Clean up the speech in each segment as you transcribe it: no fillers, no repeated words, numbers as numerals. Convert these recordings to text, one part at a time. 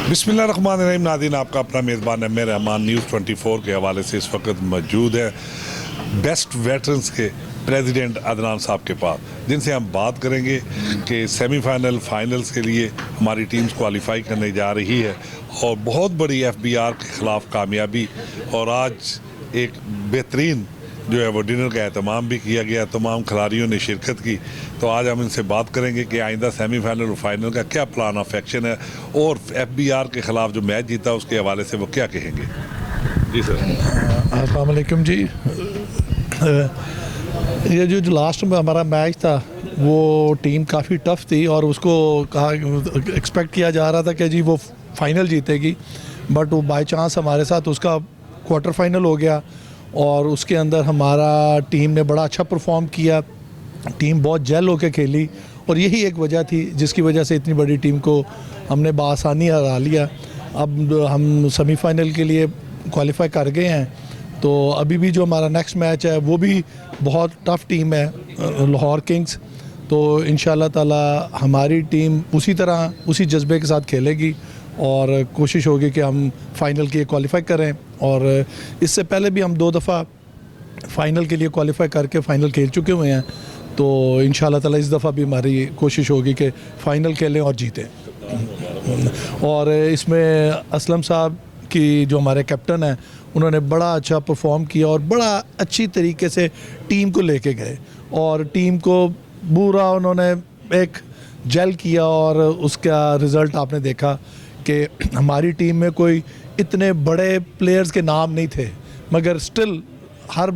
बिस्मिल्लाहिर्रहमानिर्रहीम। नाज़रीन, आपका अपना मेज़बान एम ए रहमान न्यूज़ 24 के हवाले से इस वक्त मौजूद है बेस्ट वेटरन्स के प्रेसिडेंट अदनान साहब के पास, जिनसे हम बात करेंगे कि सेमीफाइनल फाइनल्स के लिए हमारी टीम्स क्वालिफाई करने जा रही है और बहुत बड़ी FBR के ख़िलाफ़ कामयाबी। और आज एक बेहतरीन जो है वो डिनर का एहतमाम भी किया गया, तमाम खिलाड़ियों ने शिरकत की। तो आज हम इनसे बात करेंगे कि आइंदा सेमीफाइनल और फाइनल का क्या प्लान ऑफ एक्शन है और FBR के ख़िलाफ़ जो मैच जीता उसके हवाले से वो क्या कहेंगे। जी सर। अस्सलाम वालेकुम जी। ये जो लास्ट में हमारा मैच था वो टीम काफ़ी टफ़ थी और उसको कहा एक्सपेक्ट किया जा रहा था कि जी वो फाइनल जीतेगी, बट वो बाय चांस हमारे साथ उसका क्वार्टर फाइनल हो गया और उसके अंदर हमारा टीम ने बड़ा अच्छा परफॉर्म किया। टीम बहुत जेल होकर खेली और यही एक वजह थी जिसकी वजह से इतनी बड़ी टीम को हमने बआसानी हरा लिया। अब हम सेमीफाइनल के लिए क्वालिफाई कर गए हैं, तो अभी भी जो हमारा नेक्स्ट मैच है वो भी बहुत टफ़ टीम है, लाहौर किंग्स। तो इंशाल्लाह ताला हमारी टीम उसी तरह उसी जज्बे के साथ खेलेगी और कोशिश होगी कि हम फ़ाइनल के लिए क्वालिफाई करें। और इससे पहले भी हम 2 दफ़ा फ़ाइनल के लिए क्वालिफाई करके फ़ाइनल खेल चुके हुए हैं, तो इंशाल्लाह ताला इस दफ़ा भी हमारी कोशिश होगी कि फ़ाइनल खेलें और जीतें। और इसमें असलम साहब की जो हमारे कैप्टन हैं उन्होंने बड़ा अच्छा परफॉर्म किया और बड़ा अच्छी तरीके से टीम को लेके गए और टीम को पूरा उन्होंने एक जेल किया और उसका रिज़ल्ट आपने देखा कि हमारी टीम में कोई इतने बड़े प्लेयर्स के नाम नहीं थे, मगर स्टिल हर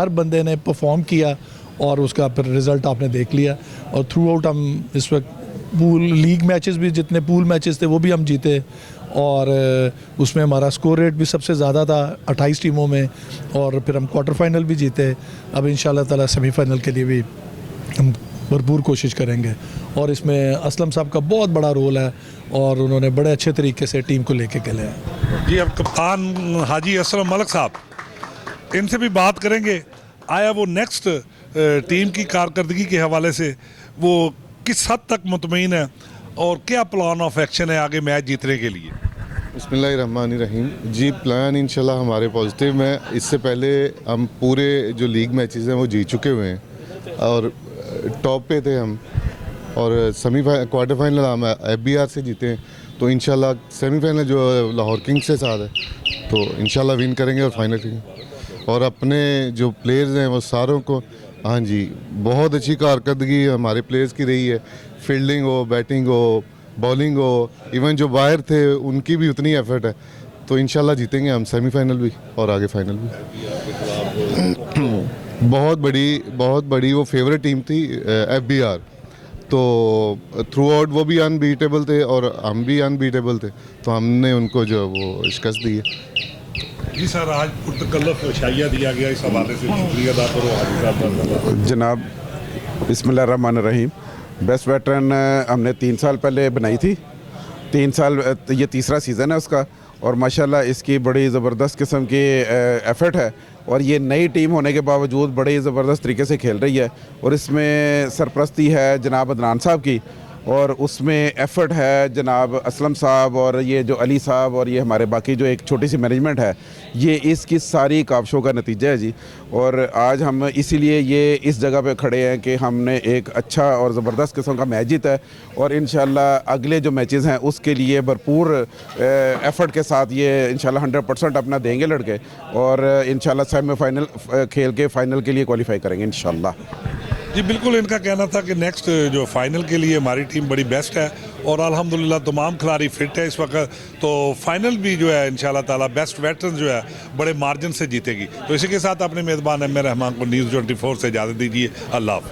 बंदे ने परफॉर्म किया और उसका फिर रिज़ल्ट आपने देख लिया। और थ्रू आउट हम इस वक्त पूल लीग मैचेस भी, जितने पूल मैचेस थे वो भी हम जीते और उसमें हमारा स्कोर रेट भी सबसे ज़्यादा था 28 टीमों में, और फिर हम क्वार्टर फाइनल भी जीते। अब इंशाल्लाह ताला सेमीफाइनल के लिए भी हम भरपूर कोशिश करेंगे और इसमें असलम साहब का बहुत बड़ा रोल है और उन्होंने बड़े अच्छे तरीके से टीम को लेके खेले हैं। जी, अब कप्तान हाजी असलम मलिक साहब, इनसे भी बात करेंगे। आया वो नेक्स्ट टीम की कारकर्दगी के हवाले से वो किस हद तक मुतमईन है और क्या प्लान ऑफ एक्शन है आगे मैच जीतने के लिए। बिस्मिल्लाहिर्रहमानिर्रहीम। जी, प्लान इंशाल्लाह हमारे पॉजिटिव में। इससे पहले हम पूरे जो लीग मैचेस हैं वो जीत चुके हुए हैं और टॉप पे थे हम, और क्वार्टर फाइनल हम FBR से जीते हैं। तो इंशाल्लाह सेमीफाइनल जो लाहौर किंग्स के साथ है तो इंशाल्लाह विन करेंगे और फाइनल करेंगे। और अपने जो प्लेयर्स हैं वो सारों को, हाँ जी, बहुत अच्छी कारकर्दगी हमारे प्लेयर्स की रही है। फील्डिंग हो, बैटिंग हो, बॉलिंग हो, इवन जो बाहर थे उनकी भी उतनी एफर्ट है। तो इंशाल्लाह जीतेंगे हम सेमीफाइनल भी और आगे फाइनल भी। बहुत बड़ी वो फेवरेट टीम थी FBR, तो थ्रू आउट वो भी अनबीटेबल थे और हम भी अनबीटेबल थे, तो हमने उनको जो वो शिकस्त दी है। जी सर, आज पुरतकल्लफ शाइया दिया गया, इस हवाले से शुक्रिया अदा करो हाजी साहब जनाब। बिस्मिल्लाहिर्रहमानिर्रहीम। बेस्ट वेटरन हमने 3 साल पहले बनाई थी, 3 साल, ये तीसरा सीज़न है उसका, और माशाल्लाह इसकी बड़ी ज़बरदस्त किस्म की एफ़र्ट है और ये नई टीम होने के बावजूद बड़ी ज़बरदस्त तरीके से खेल रही है। और इसमें सरपरस्ती है जनाब अदनान साहब की और उसमें एफ़र्ट है जनाब असलम साहब और ये जो अली साहब और ये हमारे बाकी जो एक छोटी सी मैनेजमेंट है, ये इसकी सारी काविशों का नतीजा है जी। और आज हम इसीलिए ये इस जगह पे खड़े हैं कि हमने एक अच्छा और ज़बरदस्त किस्म का मैच जीता है और इंशाल्लाह अगले जो मैचेस हैं उसके लिए भरपूर एफ़र्ट के साथ ये इंशाल्लाह 100% अपना देंगे लड़के और इंशाल्लाह सेमीफाइनल खेल के फ़ाइनल के लिए क्वालिफाई करेंगे इंशाल्लाह। जी बिल्कुल, इनका कहना था कि नेक्स्ट जो फाइनल के लिए हमारी टीम बड़ी बेस्ट है और अल्हम्दुलिल्लाह तमाम खिलाड़ी फिट है इस वक्त, तो फाइनल भी जो है इंशाल्लाह ताला बेस्ट वेटरन जो है बड़े मार्जिन से जीतेगी। तो इसी के साथ अपने मेज़बान एम ए रहमान को न्यूज़ 24 से इजाज़त दीजिए। अल्लाह हाफ़िज़।